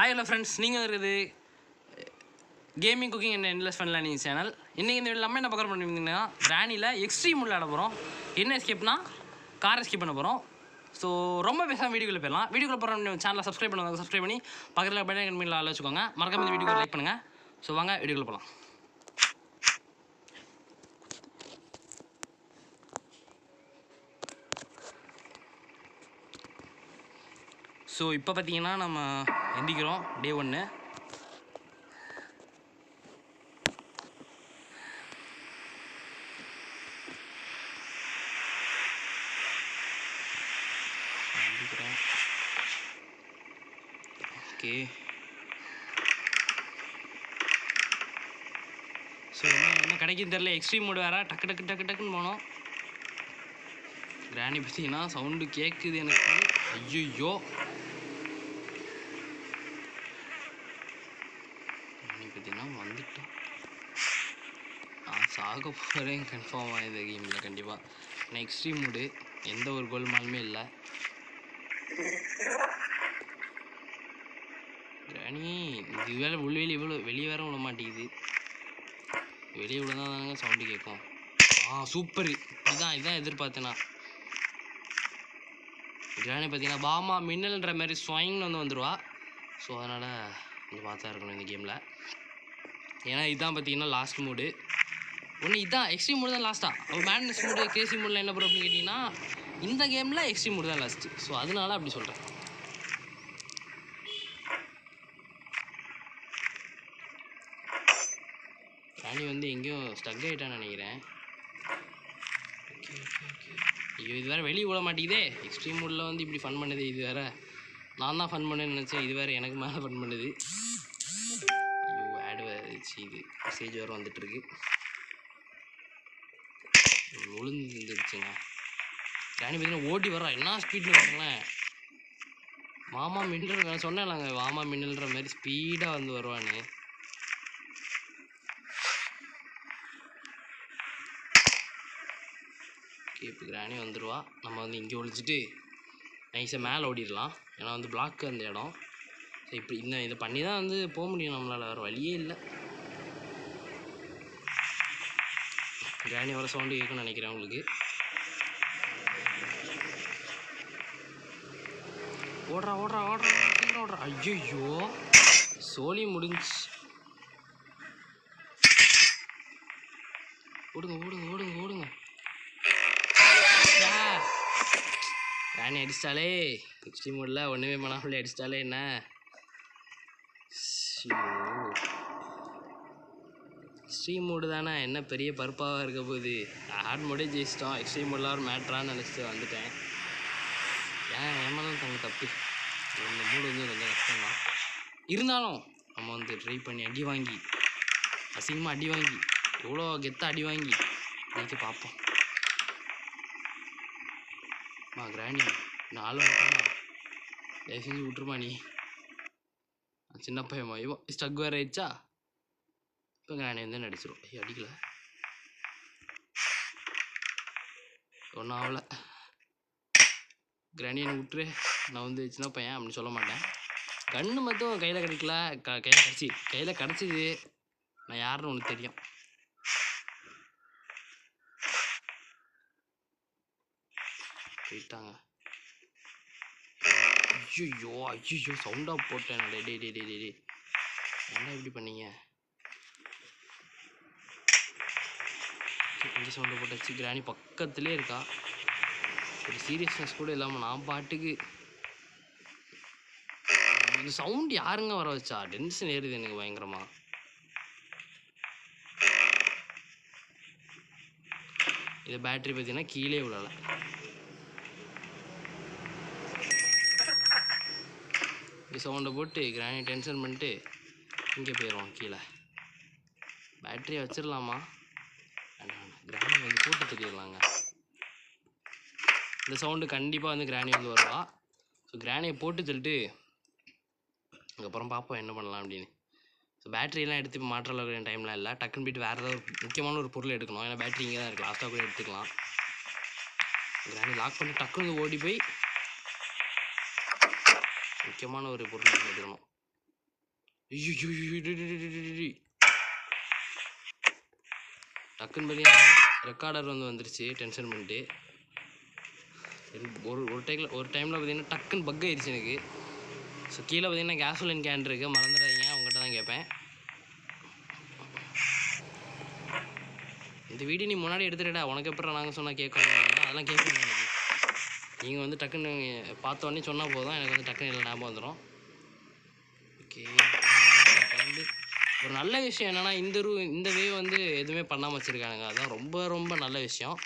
Hi hello friends, நீங்கள் இருக்குது gaming cooking and endless fun learning channel. இன்றைக்கி இந்த எல்லாமே என்ன பார்க்குற பண்ணிங்கன்னா கிரானியில் எக்ஸ்ட்ரீம் விளையாட போகிறோம். என்ன எஸ்கேப்னா கார் எஸ்கேப் பண்ண போகிறோம். ஸோ ரொம்ப பேசாமல் வீடியோக்குள்ளே போயிடலாம். வீடியோக்குள்ளே போகிற சேனலை சப்ஸ்கிரைப் பண்ணுவாங்க. சப்ஸ்கிரைப் பண்ணி பக்கத்தில் பெல் மீனில் ஆள் வச்சுக்கோங்க. மறக்காம இந்த வீடியோக்கு லைக் பண்ணுங்கள். ஸோ வாங்க வீடியோக்குள்ளே போகலாம். ஸோ இப்போ பார்த்தீங்கன்னா நம்ம எந்திக்கிறோம். டே 1. ஓகே, ஸோ என்ன கிடைக்கும் தெரில. எக்ஸ்ட்ரீம் மோடு வேறு. டக்குன்னு போனோம். கிராணி பார்த்தீங்கன்னா சவுண்டு கேட்குது எனக்கு. ஐயோ, கிராணி பார்த்தீங்கன்னா வந்துட்டோம். நான் சாக போகிறேன் கன்ஃபார்மாக இந்த கேமில் கண்டிப்பாக. ஏன்னா எக்ஸ்ட்ரீம் மோடு எந்த ஒரு கோல்மாலுமே இல்லை. கிராணி இது வேலை வெளியே வேற விட மாட்டேங்குது. வெளியே விழுந்தால் தானங்க சவுண்டு கேட்கும். சூப்பர். இதுதான் எதிர்பார்த்தேனா. கிராணி பார்த்தீங்கன்னா பாமா மின்னல்ன்ற மாதிரி ஸ்வாயிங்னு வந்துடுவா. ஸோ அதனால் கொஞ்சம் பார்த்தா இருக்கணும் இந்த கேமில். ஏன்னா இதுதான் பார்த்தீங்கன்னா லாஸ்ட் மூடு. இதுதான் எக்ஸ்ட்ரீம் மூடு தான் லாஸ்ட்டாக. அப்போ மேட்னஸ் மூடு கேசி மூடில் என்ன அப்படின்னு கேட்டிங்கன்னா இந்த கேமில் எக்ஸ்ட்ரீம் மூடு தான் லாஸ்ட்டு. ஸோ அதனால அப்படி சொல்கிறேன். கிராணி எங்கேயும் ஸ்டக் ஆகிட்டான்னு நினைக்கிறேன். ஐயோ, இது வேறு வெளியே விட மாட்டேங்குதே. எக்ஸ்ட்ரீம் மூடில் இப்படி ஃபன் பண்ணுது. இது வேறு நான் தான் ஃபன் பண்ணுன்னு நினச்சேன். இது வேறு எனக்கு மேலே ஃபன் பண்ணுது. ஐயோ, ஆடு வேறுச்சு. இது மெசேஜ் வேறு வந்துட்டுருக்கு. விழுந்துருச்சுங்க. கிராணி பார்த்தீங்கன்னா ஓடி வர்றா. என்ன ஸ்பீட்னு பாருங்களேன். மாமா மின்னல் சொன்னேன்லாங்க, மாமா மின்னல்ன்ற மாதிரி ஸ்பீடாக வருவான்னு. இப்போ கிராணி வந்துடுவா. நம்ம இங்கே ஒழிச்சிட்டு நைஸாக மேலே ஓடிடலாம். ஏன்னா பிளாக்கு அந்த இடம். ஸோ இப்படி இதை பண்ணி தான் போக முடியும் நம்மளால். வேறு வழியே இல்லை. கிராணி வர சவுண்டு கேட்குன்னு நினைக்கிறேன் உங்களுக்கு. ஓடுறா சீக்கிரம் ஓடுறா. ஐயோ, சோலி முடிஞ்சு. ஓடுங்க. கிராணி அடிச்சிட்டாலே. எக்ஸ்ட்ரீம் மோடில் ஒன்றுமே பண்ணாமலே அடிச்சிட்டாலே. என்ன எக்ஸ்ட்ரீம் மோடு தானே, என்ன பெரிய பருப்பாக இருக்க போகுது. ஹார்ட் மோடே ஜெயிச்சிட்டோம். எக்ஸ்ட்ரீம் மோடில் ஒரு மேட்ரான்னு நினச்சிட்டு வந்துட்டேன். ஏமாதான் தங்க தப்பு. இந்த மூடு கொஞ்சம் கஷ்டம்தான். இருந்தாலும் நம்ம ட்ரை பண்ணி அடி வாங்கி, அசிங்கமாக அடி வாங்கி, எவ்வளோ கெத்தாக அடி வாங்கி ஜெயிக்க பார்ப்போம். கிராணி 4 தயவு செஞ்சு விட்டுருமா. நீ சின்ன பையமா ஸ்டக் வேறு ஆயிடுச்சா. இப்போ கிராணி நடிச்சிடும். அடிக்கல, ஒன்றும் ஆகலை. கிராணி என்னை விட்டுரு. நான் சின்ன பையன் அப்படின்னு சொல்ல மாட்டேன். கன்று மட்டும் கையில் கிடைக்கல. கையில் கிடச்சிது. நான் யாருன்னு உனக்கு தெரியும். போயிட்டாங்க. ஐயோ சவுண்டாக போட்டேன். டே என்ன இப்படி பண்ணீங்க. கொஞ்சம் சவுண்டை போட்டாச்சு. கிராணி பக்கத்துலேயே இருக்கா. ஒரு சீரியஸ்னஸ் கூட இல்லாமல் நான் பாட்டுக்கு. இந்த சவுண்ட் யாருங்க வர வச்சா. டென்ஷன் ஏறுது எனக்கு பயங்கரமாக. இது பேட்டரி பார்த்தீங்கன்னா கீழே விடலை. இது சவுண்டை போட்டு கிராணி டென்ஷன் பண்ணிட்டு இங்கே போயிடுவோம் கீழே. பேட்டரியை வச்சிடலாமா. கிராணி போட்டு தெரியிடலாங்க. இந்த சவுண்டு கண்டிப்பாக கிராணி வருவா. ஸோ கிராணியை போட்டு சொல்லிட்டு அதுக்கப்புறம் பார்ப்போம் என்ன பண்ணலாம் அப்படின்னு. ஸோ பேட்டரியெல்லாம் எடுத்து இப்போ மாற்ற அளவுக்கு டைம்லாம் இல்லை. டக்குன்னு போய்ட்டு வேறு ஏதாவது முக்கியமான ஒரு பொருள் எடுக்கணும். ஏன்னா பேட்டரி இங்கே தான் இருக்குது. லாஸ்ட்டாக கூட எடுத்துக்கலாம். கிராணி லாக் பண்ணி டக்குன்னு ஓடி போய் முக்கியமான ஒரு பொருள் எடுக்கணும். டக்குன்னு பார்த்தீங்கன்னா ரெக்கார்டர் வந்துருச்சு டென்ஷன் பண்ணிட்டு. ஒரு டைமில் பார்த்தீங்கன்னா டக்குன்னு பக் ஆயிடுச்சு எனக்கு. ஸோ கீழே பார்த்தீங்கன்னா கேசோலின் கேன் இருக்குது, மறந்துடாதீங்க, அவங்ககிட்ட தான் கேட்பேன். இந்த வீடியோ நீ முன்னாடி எடுத்துட்டா உனக்கு எப்பறம் நாங்கள் சொன்னால் கேட்கணும், அதெல்லாம் கேட்கணும் எனக்கு. நீங்கள் வந்து டக்குன்னு பார்த்தோன்னே சொன்னால் போதும், எனக்கு வந்து டக்குன்னு இல்லை ஞாபகம் வந்துடும். ஓகே, கிளம்பி ஒரு நல்ல விஷயம் என்னென்னா இந்த வே வந்து எதுவுமே பண்ணாமல் வச்சுருக்கானுங்க. அதுதான் ரொம்ப ரொம்ப நல்ல விஷயம்.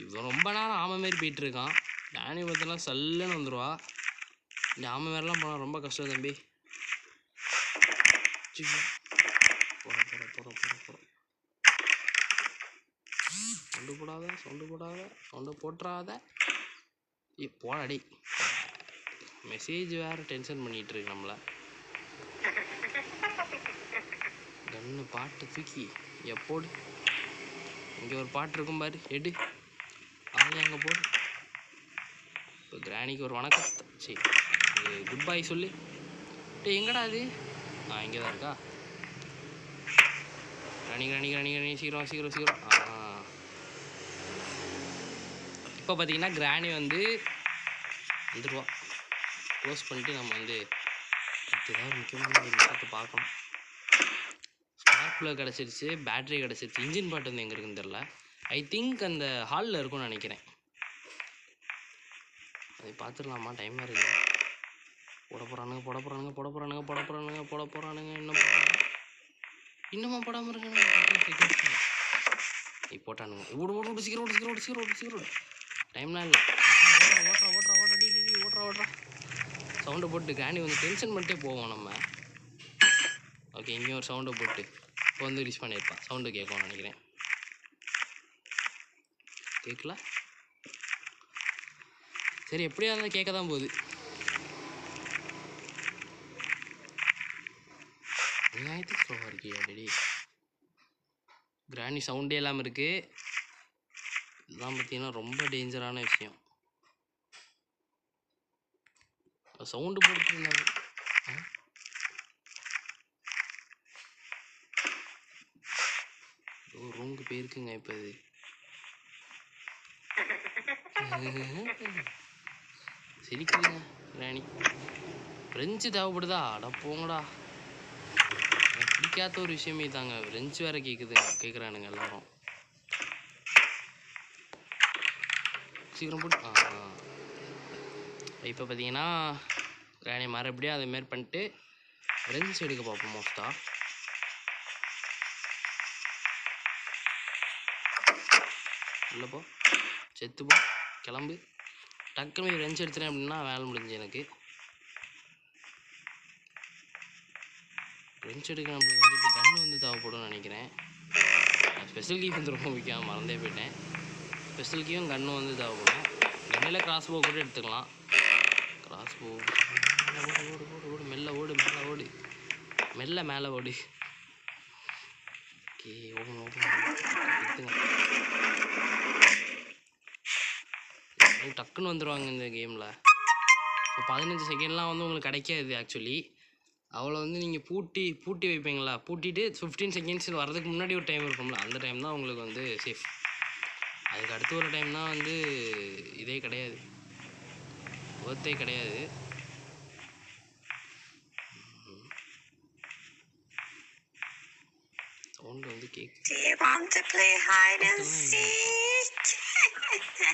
இவன் ரொம்ப நேரம் ஆமை மாரி போயிட்டுருக்கான். டேனி பார்த்தெல்லாம் சல்லுன்னு வந்துடுவா. இந்த ஆமை மாரிலாம் போனால் ரொம்ப கஷ்டம் தம்பி. போகிறேன் சவுண்டு போட்டுறாத போடாடி. மெசேஜ் வேறு டென்ஷன் பண்ணிகிட்ருக்கு நம்மளை. கன்று பாட்டு தூக்கி எப்போடு இங்கே ஒரு பாட்டு இருக்கும் பாரு, எடு அங்கே அங்கே போடு. இப்போ கிராணிக்கு ஒரு வணக்கத்தை சரி குட் பை சொல்லு. எங்கடா அது? இங்கே தான் இருக்கா. கிராணி சீக்கிரம். இப்போ பார்த்தீங்கன்னா கிராணி வந்துடுவா. க்ளோஸ் பண்ணிட்டு நம்ம வந்து ஏதாவது முக்கியமான ஒரு விஷயத்தை பார்க்கணும். ஸ்பார்க் ப்ளக் கிடச்சிருச்சு, பேட்ரி கிடச்சிருச்சு. இன்ஜின் பாட்டு வந்து எங்கே இருக்குன்னு தெரில. ஐ திங்க் அந்த ஹாலில் இருக்கும்னு நினைக்கிறேன். அதை பார்த்துடலாமா? டைம் வேறு இல்லை. போட போகிறானுங்க. இன்னுமா போடாமல் இருக்கானுங்க. போட்டானுங்க. ஓடு சீக்கிரம். டைம்லாம் இல்லை. ஓட்டுறா. சவுண்டை போட்டு கிராணி வந்து டென்ஷன் பண்ணிட்டே போவோம் நம்ம. ஓகே, இங்கேயும் ஒரு சவுண்டை போட்டு இப்போ வந்து ரிலீஸ் பண்ணியிருப்பான். சவுண்டு கேட்கும்னு நினைக்கிறேன். கேட்கல? சரி, எப்படியா இருந்தாலும் கேட்க தான் போகுது. நியாயத்துக்கு ஸ்லோவாக இருக்கே ஆல்ரெடி. கிராணி சவுண்டே இல்லாமல் இருக்குது. இதுதான் பார்த்தீங்கன்னா ரொம்ப டேஞ்சரான விஷயம். சவுண்டு போட்டு இருந்தாரு. ரூமுக்கு போயிருக்குங்க இப்போ. இது சிரிக்குதுங்க கிராணி. ஃப்ரெஞ்சு தேவைப்படுதா? அட போங்கடா. எனக்கு பிடிக்காத ஒரு விஷயமே தாங்க. ஃப்ரெஞ்சு வேறு கேட்குறானுங்க எல்லாரும். சீக்கிரம் போட்டு இப்போ பார்த்தீங்கன்னா கிராணி மறுபடியும் அதேமாரி பண்ணிட்டு ஃப்ரெஞ்சு எடுக்க பார்ப்போம். மோஸ்ட்டாக இல்லைப்போ செத்துப்போ கிளம்பு. டக்குன்னு ஃப்ரெஞ்சு எடுத்துட்டேன் அப்படின்னா வேலை முடிஞ்சு எனக்கு. ஃப்ரெஞ்சு எடுக்க நம்மளுக்கு வந்து இப்போ கன்று வந்து தேவைப்படும்னு நினைக்கிறேன். ஸ்பெஷல் கீ வந்து ரொம்ப முக்கியம், மறந்தே போயிட்டேன். ஸ்பெஷல் கீயும் கன்னும் வந்து தேவைப்படும். கண்ணில் கிராஸ் போ கூட எடுத்துக்கலாம். கிராஸ் போ ஓடு மெல்ல ஓடு மேலே ஓடு. ஓகே, எடுத்துங்க. டக்குன்னு வந்துடுவாங்க இந்த கேமில். இப்போ 15 செகண்ட்லாம் வந்து உங்களுக்கு கிடைக்காது ஆக்சுவலி. அவளை வந்து நீங்கள் பூட்டி வைப்பீங்களா? பூட்டிட்டு 15 செகண்ட்ஸ் வரதுக்கு முன்னாடி ஒரு டைம் இருக்கும்ல, அந்த டைம் தான் உங்களுக்கு வந்து சேஃப். அதுக்கு அடுத்து ஒரு டைம் தான் வந்து இதே கிடையாது, ஒர்த்தே கிடையாது. சவுண்டு வந்து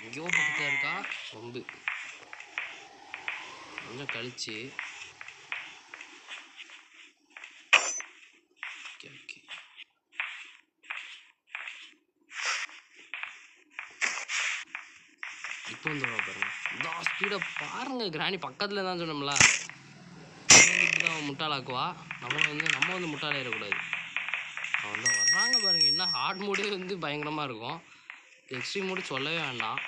எங்கேயோ பக்கத்தில் இருக்கா. ரொம்ப கொஞ்சம் கழிச்சு ஓகே இப்போ வந்து பாருங்க. இந்த ஸ்பீடை பாருங்க. கிராணி பக்கத்தில் தான் சொன்னோம்ல, இப்படிதான் முட்டாளாக்குவா. நம்ம வந்து முட்டாளாயிடக்கூடாது. அவன் தான் வர்றாங்க பாருங்க. என்ன ஹார்ட் மோடே வந்து பயங்கரமாக இருக்கும். எக்ஸ்ட்ரீம் மோடு சொல்லவே வேண்டாம்.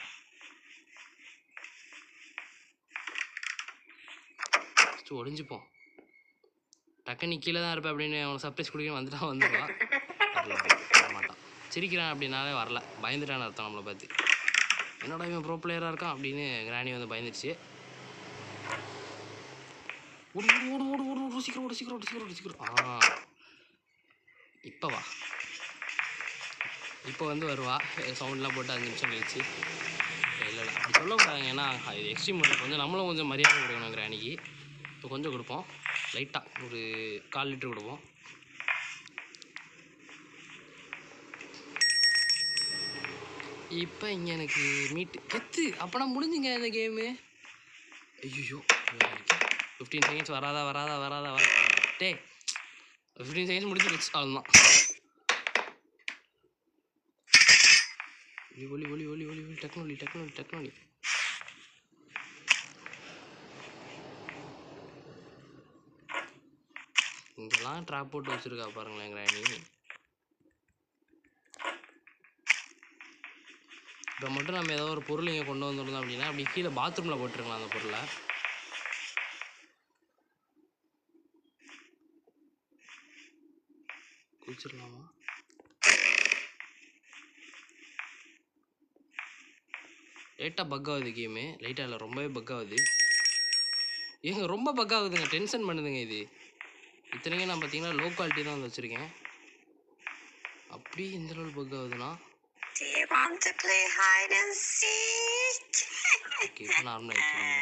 ஒளிஞ்சுப்போம். டக்கு நீ கீழே தான் இருப்பேன் அப்படின்னு அவனை சர்ப்ரைஸ் கொடுக்க வந்துடுவா. வர மாட்டான். சிரிக்கிறான் அப்படின்னாலே வரல, பயந்துட்டான்னு அர்த்தம் நம்மளை பார்த்து. என்னடா இவன் ப்ரோ பிளேயராக இருக்கான் அப்படின்னு கிராணி வந்து பயந்துருச்சு. ஓடு ஓடு ஓடு ஓடு ஓடு சீக்கிரம் ஓடு சீக்கிரம் ஓடு சீக்கிரம் ஓடு சீக்கிரம். இப்போ வா, இப்போ வந்து வருவா. சவுண்ட்லாம் போட்டு 5 நிமிஷம் கழிச்சு. இல்லை அப்படி சொல்லக்கூடாதுங்க, ஏன்னா இது எக்ஸ்ட்ரீம் கொஞ்சம் நம்மளும் கொஞ்சம் மரியாதை கொடுக்கணும் கிராணிக்கு. இப்போ கொஞ்சம் கொடுப்போம், லைட்டாக ஒரு 1/4 லிட்டர் கொடுப்போம். இப்போ இங்கே எனக்கு மீட்டு கெத்து அப்போனா முடிஞ்சுங்க இந்த கேமு. ஐயோ 15 செகண்ட்ஸ் வராதா வராதா வராதா டே 15 செகண்ட்ஸ் முடிஞ்சிருச்சு, அவ்வளோதான். ஒலி ஒலி ஒலி ஒலி ஒலி டெக்னாலஜி டெக்னாலஜி டெக்னாலஜி. இங்கெல்லாம் ட்ராப் போட்டு வச்சுருக்கா பாருங்களேன் கிராணி. இப்போ மட்டும் நம்ம ஏதோ ஒரு பொருள் இங்கே கொண்டு வந்துருந்தோம் அப்படின்னா அப்படி கீழே பாத்ரூமில் போட்டுருக்கலாம் அந்த பொருளை. குளிச்சிடலாமா? லைட்டாக பக் ஆகுது கேமு, லைட்டாக இல்லை ரொம்பவே பக் ஆகுது. ஏங்க ரொம்ப பக் ஆகுதுங்க, டென்ஷன் பண்ணுதுங்க இது. இத்தனைக்கும் நான் பார்த்தீங்கன்னா லோ குவாலிட்டி தான் வந்து வச்சுருக்கேன். அப்படி இந்த லெவல் பக் ஆகுதுன்னா ஓகே இப்போ நார்மலாக வச்சுருங்க.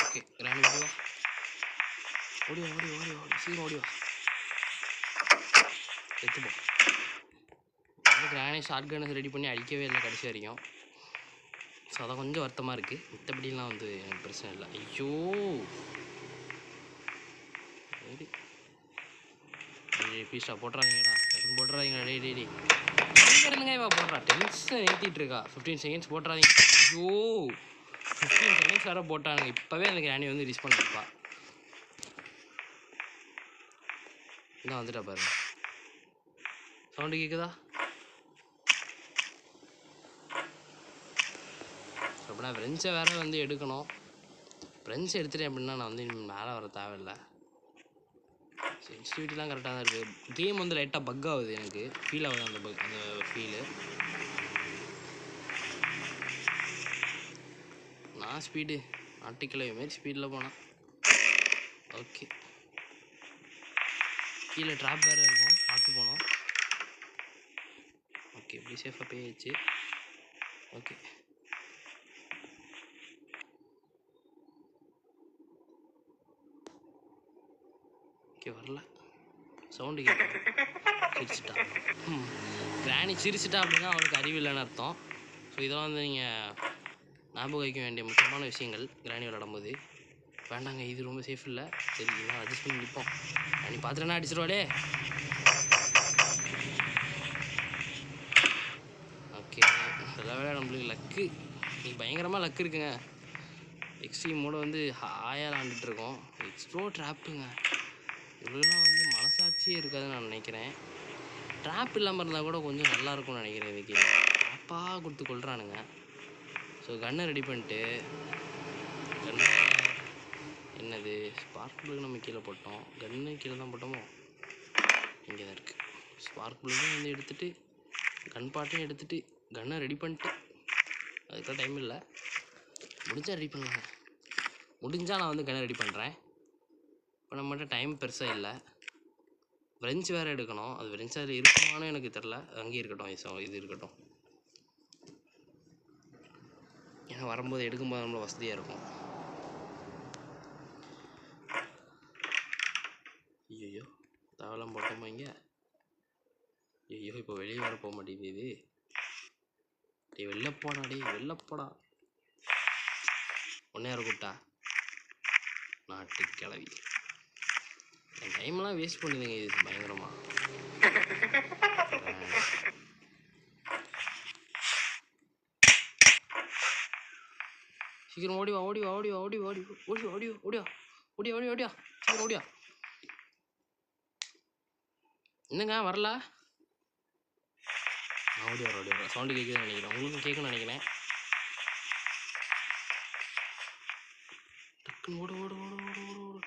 ஓகே கிராணி ஓடிவா ஓடிவா ஓடி ஓடி ஓடி சீக்கிரம் ஓடிவா எடுத்துப்போம். கிராணி ஷார்ட் கன்னை ரெடி பண்ணி அடிக்கவே இல்லை கடைசி வரைக்கும். ஸோ அதான் கொஞ்சம் வருத்தமாக இருக்குது. மித்தபடிலாம் வந்து எனக்கு பிரச்சனை இல்லை. ஐயோ பீஸ்டா போட்டுறாதீங்கடா, டக்குன்னு போட்டுறாதீங்கடா. டே டே டே இருங்க இவா போடுறா, டென்ஷன் ஏற்றிட்டு இருக்கா. 15 செகண்ட்ஸ் போட்டுறாதீங்க. ஐயோ 15 செகண்ட்ஸ் வேறு போட்டானுங்க. இப்போவே அந்த கிராணி வந்து ரீச் பண்ணிருப்பா. இதான் வந்துட்டா பாருங்க, சவுண்டு கேட்குதா? அப்படின்னா ஃப்ரெண்ட்ஸை வேறு வந்து எடுக்கணும். ஃப்ரெண்ட்ஸ் எடுத்துட்டேன் அப்படின்னா நான் வந்து மேலே வர தேவையில்லை. சென்சிட்டிவிட்டிலாம் கரெக்டாக தான் இருக்குது. கேம் வந்து லைட்டாக பக் ஆகுது, எனக்கு ஃபீல் ஆகுது அந்த பக், அந்த ஃபீலு. நான் ஸ்பீடு ஆர்டிக்கல் மாரி ஸ்பீடில் போனேன். ஓகே கீழே ட்ராப் வேறு இருக்கும், பார்த்து போனோம். ஓகே இப்படி சேஃபாக போயிடுச்சு. ஓகே ஓகே வரல, சவுண்டு கேட்கும். சிரிச்சிட்டா கிராணி சிரிச்சிட்டா அப்படின்னா அவளுக்கு அறிவு இல்லைன்னு அர்த்தம். ஸோ இதெல்லாம் வந்து நீங்கள் ஞாபகம் வைக்க வேண்டிய முக்கியமான விஷயங்கள் கிராணி விளையாடும்போது. வேண்டாங்க இது ரொம்ப சேஃப் இல்லை. சரி நான் அட்ஜஸ்ட் பண்ணி நிற்போம். நீ பார்த்துட்டேன்னா அடிச்சிருவாடே. ஓகே இதெல்லாம் விட நம்மளுக்கு லக்கு, நீ பயங்கரமாக லக்கு இருக்குங்க. எக்ஸ்ட்ரீமோட வந்து ஹாயாக விளாண்டுட்ருக்கோம். எக்ஸ்ட்ரோ ட்ராப்புங்க, இவளுக்கெல்லாம் வந்து மனசாட்சியே இருக்காதுன்னு நான் நினைக்கிறேன். ட்ராப் இல்லாமல் இருந்தால் கூட கொஞ்சம் நல்லாயிருக்கும்னு நினைக்கிறேன். இதுக்கு ட்ராப்பாக கொடுத்து கொள்கிறானுங்க. ஸோ கன்னை ரெடி பண்ணிட்டு, கன்னை என்னது ஸ்பார்க் ப்ளூ நம்ம கீழே போட்டோம், கன்னு கீழே தான் போட்டோமோ, இங்கே தான் இருக்குது. ஸ்பார்க் ப்ளூவும் வந்து எடுத்துகிட்டு கன் பாட்டையும் எடுத்துகிட்டு கன்னை ரெடி பண்ணிட்டு, அதுக்கெல்லாம் டைம் இல்லை, முடிஞ்சால் ரெடி பண்ணலாங்க. முடிஞ்சால் நான் வந்து கன்னை ரெடி பண்ணுறேன். இப்போ நம்மகிட்ட டைம் பெருசாக இல்லை. ஃப்ரெஞ்ச் வேறு எடுக்கணும், அது ஃப்ரெஞ்ச் அதில் இருக்குமானு எனக்கு தெரில. அங்கேயே இருக்கட்டும், இது இருக்கட்டும். ஏன்னா வரும்போது எடுக்கும்போது நம்மள வசதியாக இருக்கும். ஐயோ தேவலாம் போட்டோமா இங்கே. ஐயோ இப்போ வெளியே வர போக மாட்டேங்குது இது. டே வெளில போடா, டே வெளில போடா. ஒன்றே யாரை கூப்பிட்டா நாட்டு கிளவி. என் டைம்லாம் வேஸ்ட் பண்ணுதுங்க இது பயங்கரமாக. சீக்கிரம் ஓடிவா ஓடிவா ஓடிவா ஓடிவா ஓடி ஓடி ஓடிவா ஓடியா ஓடியா ஓடியா ஓடியா சீக்கிரம் ஓடியா. என்னங்க வரல? ஓடி வர சவுண்டு கேட்குதுன்னு நினைக்கிறேன், உங்களுக்கும் கேட்குன்னு நினைக்கிறேன். டக்குன்னு ஓடு ஓடு ஓடு ஓடு ஓடு ஓடு.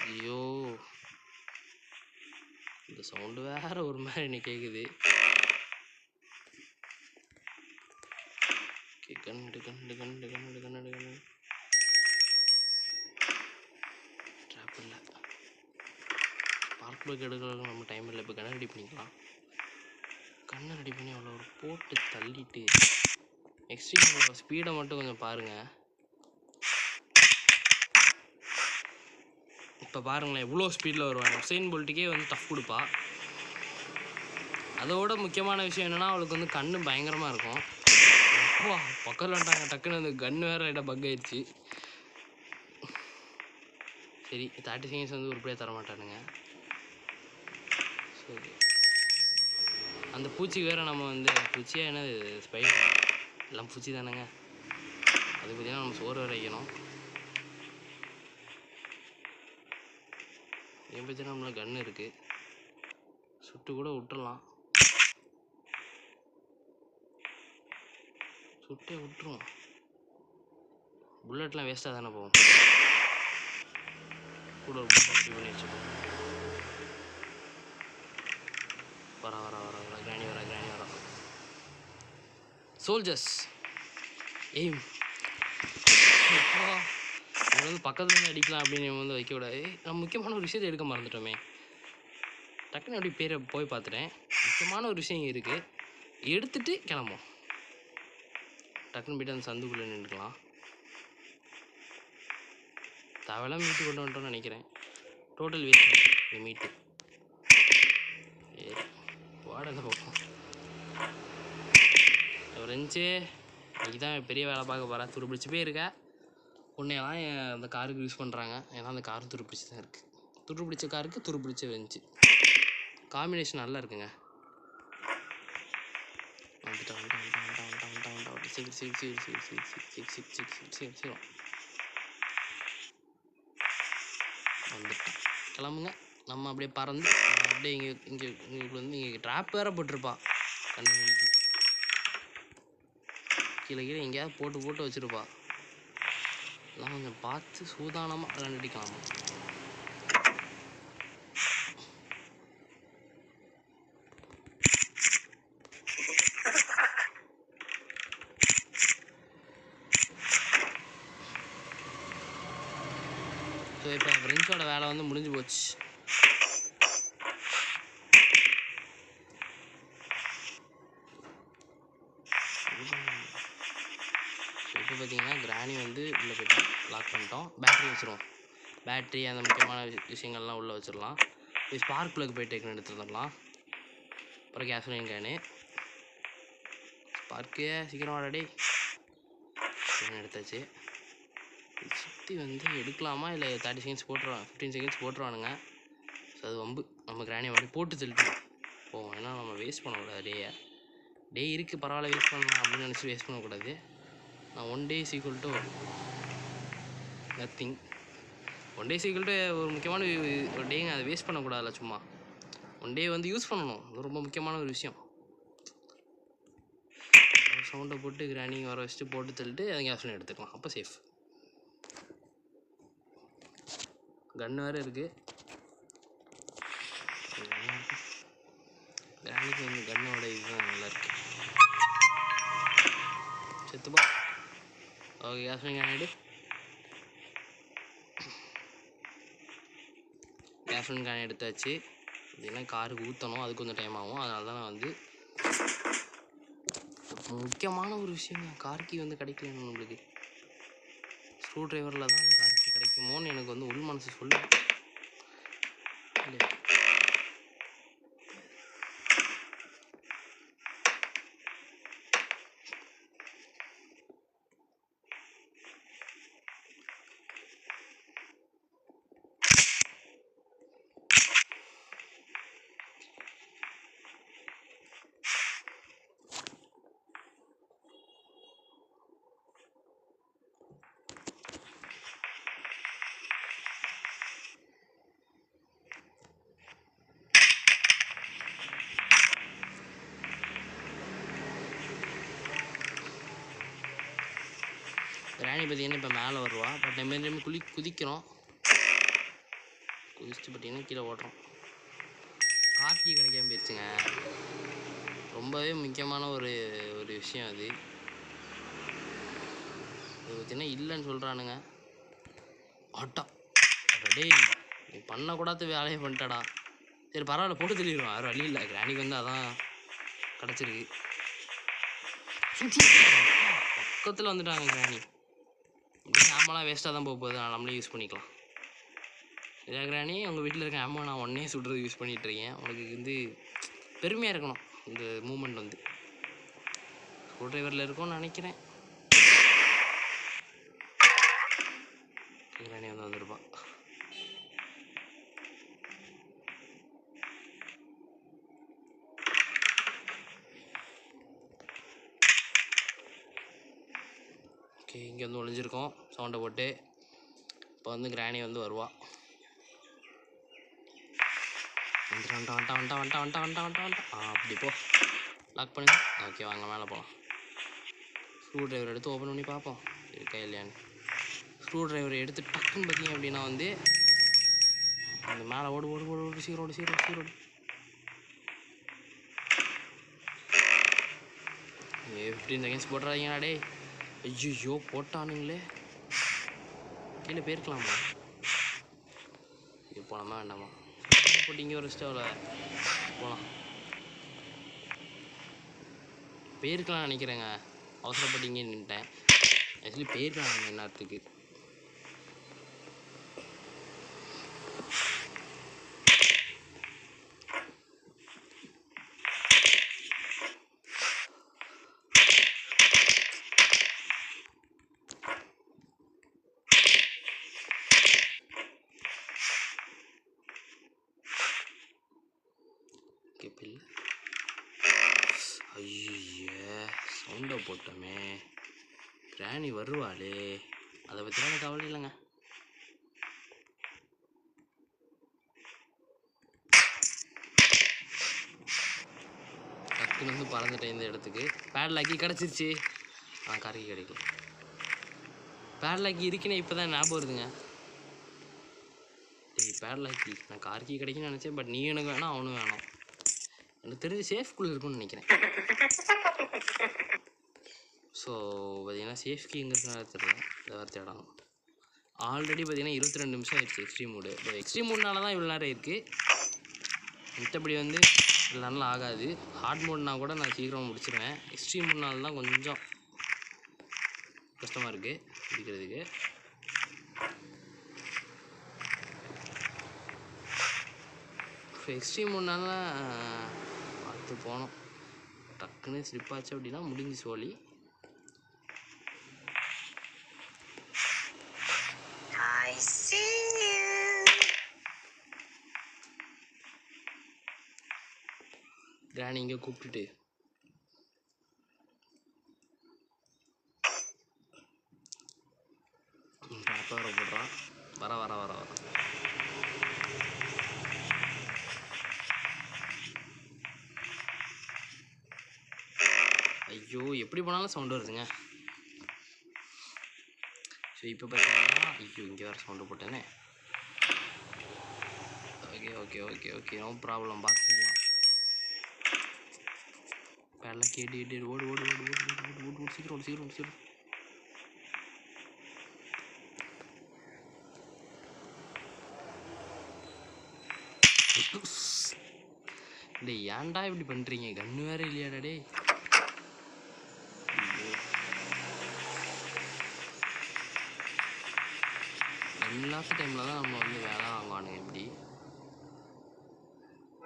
ஐயோ இந்த சவுண்டு வேற ஒரு மாதிரி எனக்கு கேட்குது. கண்ணு கண்ணு கண்ணு கண்ணு கண்ணு கண்ணு ட்ராப் இல்லை. பார்க் ப்ளக் எடுக்கிறதுக்கு நம்ம டைம் இல்லை. இப்போ கண்ணை ரெடி பண்ணிக்கலாம். கண்ணை ரெடி பண்ணி அவ்வளோ ஒரு போட்டு தள்ளிட்டு எக்ஸ்ட்ரீம் ஸ்பீடை மட்டும் கொஞ்சம் பாருங்கள். இப்போ பாருங்களேன் எவ்வளோ ஸ்பீடில் வருவாங்க. உசைன் போல்ட்டுக்கே வந்து டஃப் கொடுப்பா. அதோட முக்கியமான விஷயம் என்னென்னா அவளுக்கு வந்து கண்ணு பயங்கரமாக இருக்கும். வா பக்கத்தில் வந்துட்டாங்க. டக்குன்னு அந்த கன்று வேறு லைட்டாக பக் ஆயிடுச்சு. சரி 30 செகண்ட்ஸ் வந்து உருப்படியாக தரமாட்டானுங்க. சரி அந்த பூச்சி வேறு நம்ம வந்து பூச்சியாக என்னது ஸ்பைடர் எல்லாம் பூச்சி தானேங்க. அது பார்த்திங்கன்னா நம்ம சோறு வேறு வைக்கணும். என் பற்றி நம்மள கன்று இருக்குது. சுட்டு கூட விட்டுறலாம். சுட்டே விட்டுருவோம். புல்லட்லாம் வேஸ்ட்டாக தானே போகும். கூட ஒரு புல்லட் ரெடி பண்ணி வச்சுப்போம். வர வர வர வர கிராணி வர கிராணி வர. சோல்ஜர்ஸ் எய்ம் வந்து பக்கத்துல இருந்து அடிக்கலாம் அப்படின்னு வந்து வைக்க விடாது. நம்ம முக்கியமான ஒரு விஷயத்தை எடுக்க மறந்துட்டோமே. டக்குன்னு அப்படி பேரை போய் பார்த்துட்டேன். முக்கியமான ஒரு விஷயம் இருக்குது. எடுத்துகிட்டு கிளம்பும். டக்குன்னு போய்ட்டு அந்த சந்துக்குள்ளே நின்றுக்கலாம். தேவையெல்லாம் மீட்டு கொண்டு வந்துட்டோம்னு நினைக்கிறேன். டோட்டல் வேஸ்ட் இந்த மீட்டு. வாடகை போகும் ரெஞ்சு இன்னைக்கு தான் பெரிய வேலை பார்க்க போகிறேன். துருப்பிடிச்சு போயிருக்க உன்னையெல்லாம் அந்த காருக்கு யூஸ் பண்ணுறாங்க. ஏன்னா அந்த கார் துருப்பிடிச்சு தான் இருக்குது. துருப்பிடிச்ச காருக்கு துருப்பிடிச்ச வெஞ்சு காம்பினேஷன் நல்லா இருக்குங்க. வந்துட்டேன் கிளம்புங்க. நம்ம அப்படியே பறந்து அப்படியே இங்கே வந்து இங்கே ட்ராப் வேறு போட்டிருப்பா. கண்ணு மணிக்கு கீழே கீழே எங்கேயாவது போட்டு வச்சுருப்பா. எல்லாம் கொஞ்சம் பார்த்து சூதானமாக விளையாண்டுடிக்கலாமா. ஸோ இப்போ ஃப்ரெண்ட்ஸோட வேலை வந்து முடிஞ்சு போச்சு. இப்போ பார்த்தீங்கன்னா கிராணி வந்து உள்ளே போய்ட்டு லாக் பண்ணிட்டோம். பேட்ரி வச்சுருவோம். பேட்ரி அந்த முக்கியமான விஷயங்கள்லாம் உள்ளே வச்சிடலாம். போய் ஸ்பார்க் ப்ளக் போய் டேக்கன் எடுத்து வந்துடலாம். அப்புறம் கேஸ்லின் கேனு ஸ்பார்க்கு சீக்கிரம் வாடா எடுத்தாச்சு. சுற்றி வந்து எடுக்கலாமா இல்லை 30 செகண்ட்ஸ் போட்டுருவாங்க 15 செகண்ட்ஸ் போட்டுருவானுங்க. ஸோ அது வம்பு. நம்ம கிராணியை மாதிரி போட்டு தள்ளிட்டு போவோம். ஏன்னா நம்ம வேஸ்ட் பண்ணக்கூடாது. டே இருக்குது பரவாயில்ல வேஸ்ட் பண்ணலாம் அப்படின்னு நினச்சி வேஸ்ட் பண்ணக்கூடாது. நான் 1 day equal to nothing. 1 day equal to ஒரு முக்கியமான ஒரு டேங்க. அதை வேஸ்ட் பண்ணக்கூடாதுல்ல. சும்மா 1 day வந்து யூஸ் பண்ணணும். அது ரொம்ப முக்கியமான ஒரு விஷயம். சவுண்டை போட்டு கிராணி வர வச்சுட்டு போட்டு தள்ளிட்டு அதை கேஸ்லின் எடுத்துக்கலாம். அப்போ சேஃப். கன்று வேறு இருக்குது. கிராணிக்கு வந்து கன்னோட இதுதான் நல்லாயிருக்கு. செத்துப்பா. ஓகே கேஸ்லின் கேன் எடு. கேஸ்லின் கேன் எடுத்தாச்சு. அப்படின்னா காருக்கு ஊற்றணும். அது கொஞ்சம் டைம் ஆகும். அதனால தான் நான் வந்து முக்கியமான ஒரு விஷயம் கார்க்கி வந்து கிடைக்கல நம்மளுக்கு. ஸ்க்ரூ ட்ரைவரில் தான் அந்த கார்க்கி கிடைக்குமோன்னு எனக்கு வந்து உள் மனசு சொல்லு. இல்லை கிராணி பார்த்தீங்கன்னா இப்போ மேலே வருவா. But time குதிக்கிறோம். குதிச்சுட்டு பார்த்தீங்கன்னா கீழே ஓட்டுறோம். கார்க்கி கிடைக்காம போயிடுச்சுங்க. ரொம்பவே முக்கியமான ஒரு விஷயம் அது. இது பார்த்தீங்கன்னா இல்லைன்னு சொல்கிறானுங்க. ஆட்டா டேய் நீ பண்ணக்கூடாத வேலையை பண்ணிட்டடா. சரி பரவாயில்ல, போட்டு தெளிடுவோம், வேறு வழி இல்லை. கிராணிக்கு வந்து அதான் கிடச்சிருக்கு. பக்கத்தில் வந்துட்டாங்க கிராணி. இப்படி ஆமாலாம் வேஸ்ட்டாக தான் போகுது, நம்மளே யூஸ் பண்ணிக்கலாம். இதா கிராணி, உங்கள் வீட்டில் இருக்க ஆமாம் நான் ஒன்றே சுடுறது யூஸ் பண்ணிகிட்ருக்கேன். உனக்கு வந்து பெருமையாக இருக்கணும் இந்த மூமெண்ட் வந்து. ஸ்க்ரூ ட்ரைவரில் இருக்கும்னு நினைக்கிறேன். கிராணி வந்து வந்துருப்பான். ஓகே, இங்கே வந்து ஒளிஞ்சிருக்கோம் சவுண்டை போட்டு. இப்போ வந்து கிராணி வந்து வருவா. வந்துட்டான். அப்படி போ, லாக் பண்ணு. ஓகே வாங்க மேலே போகலாம். ஸ்க்ரூ ட்ரைவர் எடுத்து ஓப்பன் பண்ணி பார்ப்போம் இருக்கா இல்லையான்னு. ஸ்க்ரூ ட்ரைவர் எடுத்து டக்குன்னு பார்த்தீங்க அப்படின்னா வந்து அந்த மேலே ஓடு சீரோடு 15 செகண்ட்ஸ் போட்டுறாதீங்கடா டே. ஐயோ போட்டானுங்களே, கீழே போயிருக்கலாமா? இது போனோமா வேண்டாமா? போட்டு இங்கே ஒரு ஸ்டவ்வில் போகலாம். போயிருக்கலாம்னு நினைக்கிறேங்க, அவசரப்பட்டு இங்கே நின்ட்டேன். ஆக்சுவலி போயிருக்கலாம் என்னத்துக்கு. ஐயே சவுண்டை போட்டோமே, கிராணி வருவாளே, அதை பற்றி எனக்கு கவலை இல்லைங்க. டக்குன்னு வந்து பறந்துட்டேன் இந்த இடத்துக்கு. பேட்லாக்கி கிடச்சிருச்சு. கார்கி கிடைக்கல. பேட்லாக்கி இருக்குன்னு இப்போ தான் ஞாபகம் வருதுங்க. பேட்லாக்கி நான் கார்கி கிடைக்குன்னு நினச்சேன். பட் நீ எனக்கு வேணாம், அவனும் வேணாம். எனக்கு தெரிஞ்சு சேஃப்குள்ளே இருக்குன்னு நினைக்கிறேன். ஸோ பார்த்தீங்கன்னா சேஃப்கி எங்கே இருக்குன்னு தெரியல. இந்த வார்த்தை இடம் ஆல்ரெடி பார்த்தீங்கன்னா 22 நிமிஷம் ஆயிடுச்சு எக்ஸ்ட்ரீம் மூடு. இப்போ எக்ஸ்ட்ரீம் மூட்னால தான் இவ்வளோ நேரம் இருக்குது. மற்றபடி வந்து இவ்வளோ நல்லா ஆகாது. ஹார்ட் மோட்னா கூட நான் சீக்கிரம் முடிச்சிடுவேன். எக்ஸ்ட்ரீம் மூட்னால தான் கொஞ்சம் கஷ்டமாக இருக்குது பிடிக்கிறதுக்கு. இப்போ எக்ஸ்ட்ரீம் மூட்னால பார்த்து போனோம். டக்குன்னு ஸ்லிப் ஆச்சு அப்படின்னா முடிஞ்சு சோழி. கிராணி இங்கே கூப்பிட்டுட்டு வர போடுறான். வர ஐயோ எப்படி போனாலும் சவுண்டு வருதுங்க. ஸோ இப்போ பார்த்தீங்கன்னா ஐயோ இங்கே வேறு சவுண்டு போட்டேனே. ஓகே நோ ப்ராப்ளம், பார்த்துக்கலாம். பேடெல்லாம் கேட்டு ஓடு சீக்கிரம். டே ஏன்டா இப்படி பண்ணுறீங்க? கன்று வேறு இல்லையாடா டே. இல்லாத டைமில் தான் நம்ம வந்து வேலை வாங்குவானுங்க இப்படி.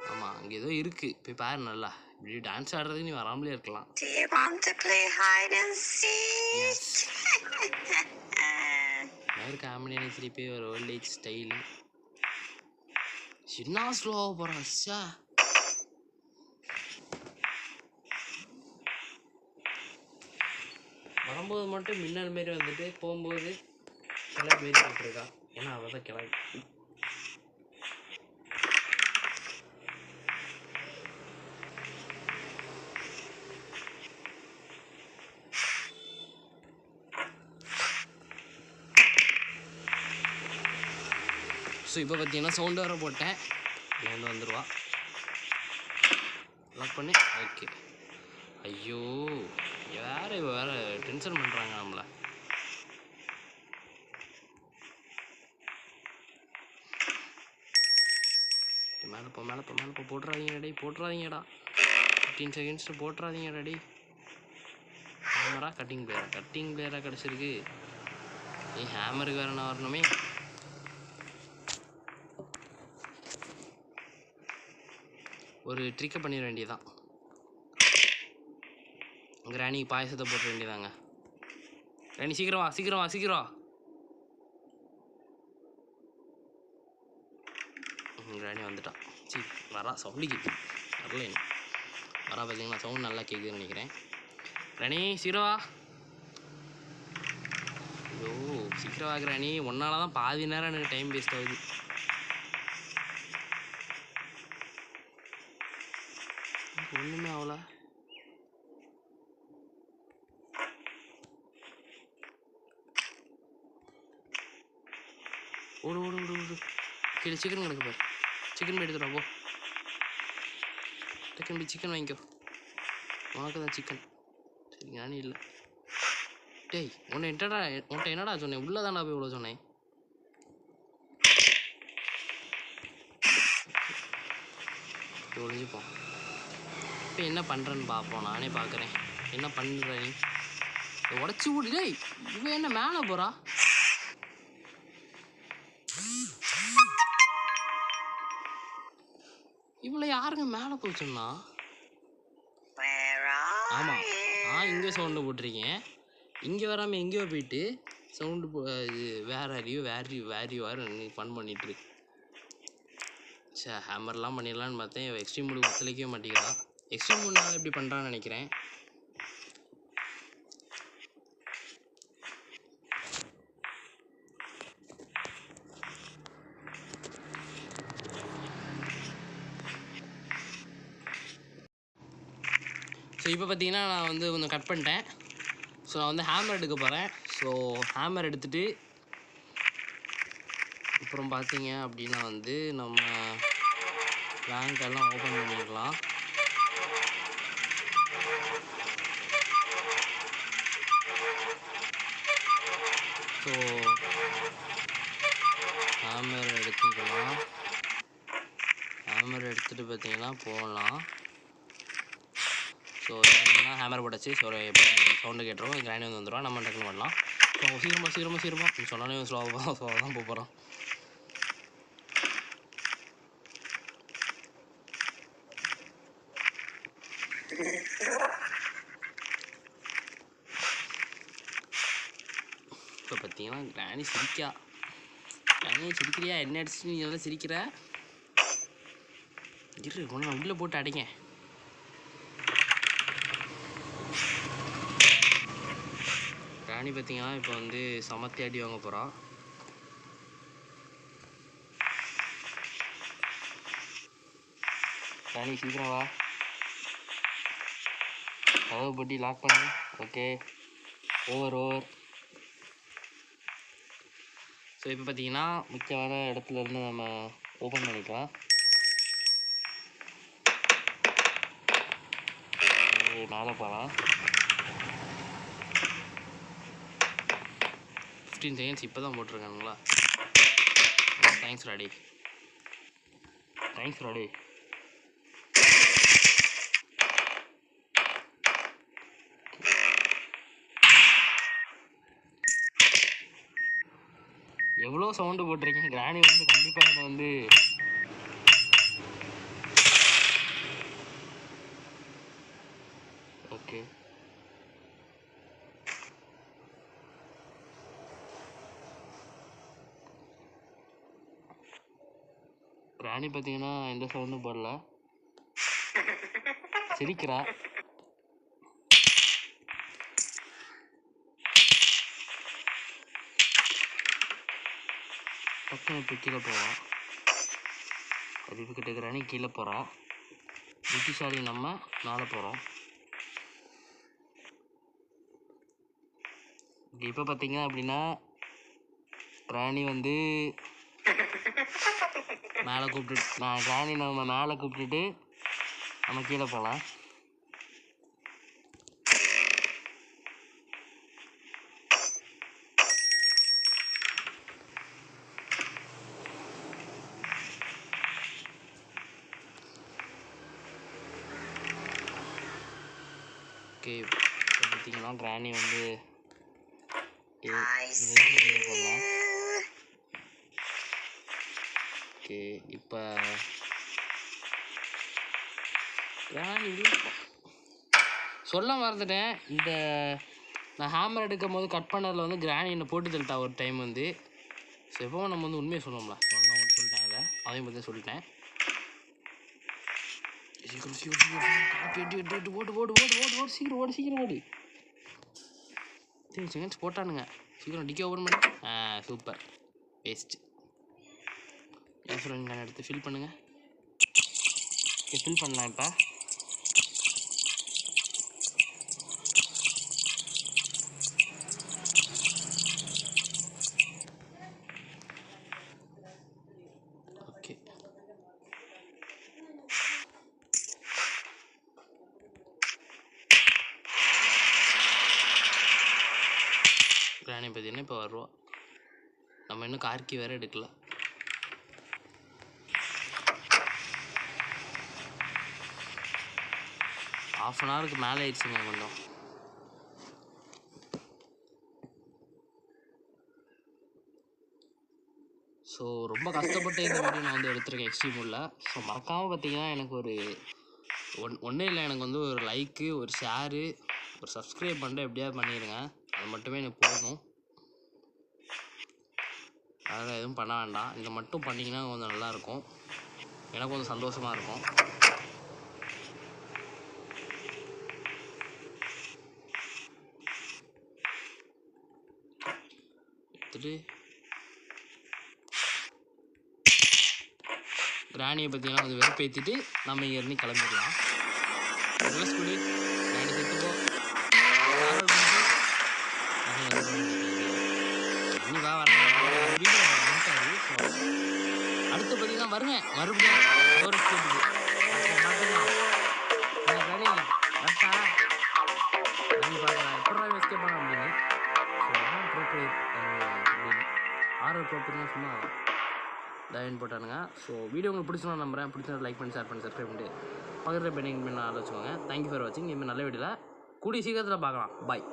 ஆமாம் அங்கே ஏதோ இருக்குது, போய் பாரு. நல்லா இப்படி டான்ஸ் ஆடுறதுக்கு நீ வராமலே இருக்கலாம். ஒரு காமெடி திருப்பி ஒரு ஓல்ட் ஏஜ் ஸ்டைலு சின்ன ஸ்லோவாக போகிறான். சா வரும்போது மட்டும் மின்னல் மாரி வந்துட்டு போகும்போது கிளம்பி மாரி போட்டுருக்கா. ஏன்னா அவள் தான் கிளம்பி. ஸோ இப்போ பார்த்தீங்கன்னா சவுண்டு வர போட்டேன். இங்கேருந்து வந்துடுவா. லாக் பண்ணி ஓகே. ஐயோ வேறு டென்ஷன் பண்ணுறாங்க நம்மளை. மேலே போட்டுறாதீங்கடா டேய், போட்டுறாதீங்கடா. 15 செகண்ட்ஸில் போட்டுறாதீங்கடா டேய். ஹேமரா கட்டிங் பிளேயராக கிடச்சிருக்கு. ஹேமருக்கு வேறு நான் வரணுமே. ஒரு ட்ரிக்கை பண்ணிட வேண்டியதான். கிராணிக்கு பாயசத்தை போட்டுற வேண்டியதாங்க. கிராணி சீக்கிரம் வா. கிராணி வந்துட்டான். வரா சவுண்டு கேட்குது. வரல இன்னும் வரா. பார்த்தீங்கன்னா சவுண்ட் நல்லா கேட்குதுன்னு நினைக்கிறேன். கிராணி சீக்கிரம் வா. ஐயோ சீக்கிரம் வா கிராணி. ஒன்னால தான் பாதி நேரம் எனக்கு டைம் வேஸ்ட் ஆகுது. ஒன்றுமே ஆகல. ஓடு. கீழே சிக்கன் கிடக்கு பாரு. சிக்கன் போய் எடுத்துடா போ. டக்குன்னு போய் சிக்கன் வாங்கிக்கோ. உனக்கு தான் சிக்கன். சரி நானே இல்லை. டேய் உன்ட்ட என்னடா சொன்னேன்? உள்ளே தானடா போய் இவ்வளோ சொன்னேன். ஒழிஞ்சுப்போம். இப்போ என்ன பண்ணுறேன்னு பார்ப்போம். நானே பார்க்குறேன் என்ன பண்ணுற நீ. உடச்சி விடு. டேய் இவன் என்ன மேலே போகிறா? இவ்வளோ யாருங்க மேலே போச்சுன்னா? ஆமாம் இங்கே சவுண்டு போட்டிருக்கேன். இங்கே வராமல் எங்கேயோ போயிட்டு சவுண்டு இது வேறு ஃபன் பண்ணிகிட்ருக்கு. சரி ஹேமர்லாம் பண்ணிடலான்னு பார்த்தேன். எக்ஸ்ட்ரீம் மூடு ஒத்துழைக்கவே மாட்டேங்கிறா. எக்ஸ்ட்ரீம் மூடுனால இப்படி பண்ணுறான்னு நினைக்கிறேன். ஸோ இப்போ பார்த்தீங்கன்னா நான் வந்து கொஞ்சம் கட் பண்ணிட்டேன். ஸோ நான் வந்து ஹேமர் எடுக்க போகிறேன். ஸோ ஹேமர் எடுத்துகிட்டு அப்புறம் பார்த்தீங்க அப்படின்னா வந்து நம்ம ரேங்க் ஓப்பன் பண்ணிடலாம். ஸோ ஹேமர் எடுத்துக்கலாம். ஹேமர் எடுத்துகிட்டு பார்த்தீங்கன்னா போகலாம். ஸோ ஹேமர் போட்டாச்சு. ஸோ சவுண்டு கேட்டுரும். கிராணி வந்து வந்துடுவா. நம்ம டக்குன்னு பண்ணலாம். ஸோ சீக்கிரமாக நீ சொன்னாலே ஸ்லோவாக தான் போகிறோம். இப்போ பார்த்தீங்கன்னா கிராணி சிரிக்கிறியா? என்ன அடிச்சு நீ எல்லாம் சிரிக்கிற? ஒன்று நான் உள்ளே போட்டு அடைங்க. ராணி பார்த்தீங்கன்னா இப்போ வந்து சமத்தி அடி வாங்க போகிறான். ராணி சீக்கிரம் வா. கதவு போட்டி லாக் பண்ணு. Okay over. ஸோ இப்போ பார்த்தீங்கன்னா முக்கியமான இடத்துல இருந்து நம்ம ஓப்பன் பண்ணிக்கலாம். மேலே போகலாம். 15 செகண்ட்ஸ் இப்போ தான் போட்டிருக்கானுங்களா? தேங்க்ஸ் ராடி. எவ்வளோ சவுண்டு போட்டிருக்கேன். கிராணி வந்து கண்டிப்பாக என்னை வந்து ஓகே ராணி பார்த்தீங்கன்னா எந்த சவுண்டும் போடல, சிரிக்கிறா. டக்குனு இப்போ கீழே போவான். அறிவு கிட்ட ராணி கீழே போகிறான். புத்திசாலி நம்ம மேலே போகிறோம். இப்போ பார்த்தீங்க அப்படின்னா ராணி வந்து மேலே கூப்பிட்டுட்டு ராணி நம்ம மேலே கூப்பிட்டுட்டு நம்ம கீழே போகலாம். ஓகே, இப்போ பார்த்தீங்கன்னா கிராணி வந்து ஓகே. இப்போ கிராணி சொல்ல மறந்துட்டேன். இந்த நான் ஹேமர் எடுக்கும் போது கட் பண்ணதில் வந்து கிராணி என்னை போட்டு தள்ளிட்டா ஒரு டைம் வந்து. ஸோ எப்போவும் நம்ம வந்து உண்மையை சொல்லணும்ல, சொன்னால் மட்டும் சொல்லிட்டேன். அதையும் பற்றி சொல்லிட்டேன். சீக்கிரம் சீக்கிரம் சீக்கிரம் ஓடு ஓடு ஓடு ஓடு ஓடு சீக்கிரம் ஓடு சீக்கிரம் ஓடு. 10 செகண்ட்ஸ் போட்டானுங்க. சீக்கிரம் டிக்கே ஓப்பன் பண்ணு. சூப்பர். வேஸ்ட். என் ஃப்ரெண்ட் நான் எடுத்து ஃபில் பண்ணுங்க. ஃபில் பண்ணலாம் இப்போ. ஓகே, கிராணி பார்த்தீங்கன்னா இப்போ வருவோம். நம்ம இன்னும் கார்க்கி வேறு எடுக்கல. ½ அன் ஹவருக்கு மேலே ஆயிடுச்சுங்க கொஞ்சம். ஸோ ரொம்ப கஷ்டப்பட்டு இந்த வீடியோ நான் வந்து எடுத்திருக்கேன் எக்ஸ்ட்ரீம் உள்ள. ஸோ மறக்காமல் பார்த்தீங்கன்னா எனக்கு ஒரு ஒன்றும் இல்லை, எனக்கு வந்து ஒரு லைக்கு, ஒரு ஷேரு, ஒரு சப்ஸ்கிரைப் பண்ணிட்டு எப்படியாவது பண்ணிடுங்க. அது மட்டுமே எனக்கு போகணும். அதனால் எதுவும் பண்ண வேண்டாம். இதை மட்டும் பண்ணிங்கன்னா கொஞ்சம் நல்லாயிருக்கும். எனக்கு கொஞ்சம் சந்தோஷமாக இருக்கும். எடுத்துட்டு கிராணியை பார்த்தீங்கன்னா கொஞ்சம் வெறுப்பேற்றிட்டு நம்ம இங்கேருந்து கிளம்பிடலாம். ரிவர்ஸ் கொடு, கிராணி செத்துப்போ. இனி வா வர வீடியோ அடுத்து பார்த்தீங்கன்னா வருவேன் மறுபடியும் ஒரு ஸ்டேட்டுக்கு பார்த்துக்கலாம். கிராணி வரட்டா நீ பார்க்கலாம் எப்படா எஸ்கேப் பண்ண அப்படின்னு. ஆர்டர் ப்ரோப்பர்னா சும்மா தயன் போட்டானுங்க. ஸோ வீடியோ உங்களுக்கு பிடிச்சா நம்புறேன். பிடிச்சா லைக் பண்ணி ஷேர் பண்ணி சப்ஸ்கிரைப் பண்ணிட்டு பக்கத்தில் பெண்டிங் பண்ண ஆலோசிச்சுக்கோங்க. தேங்க்யூ ஃபார் வாட்சிங். இனிமேல் நல்ல வீடியோவில் கூடிய சீக்கிரத்தில் பார்க்கலாம். பாய்.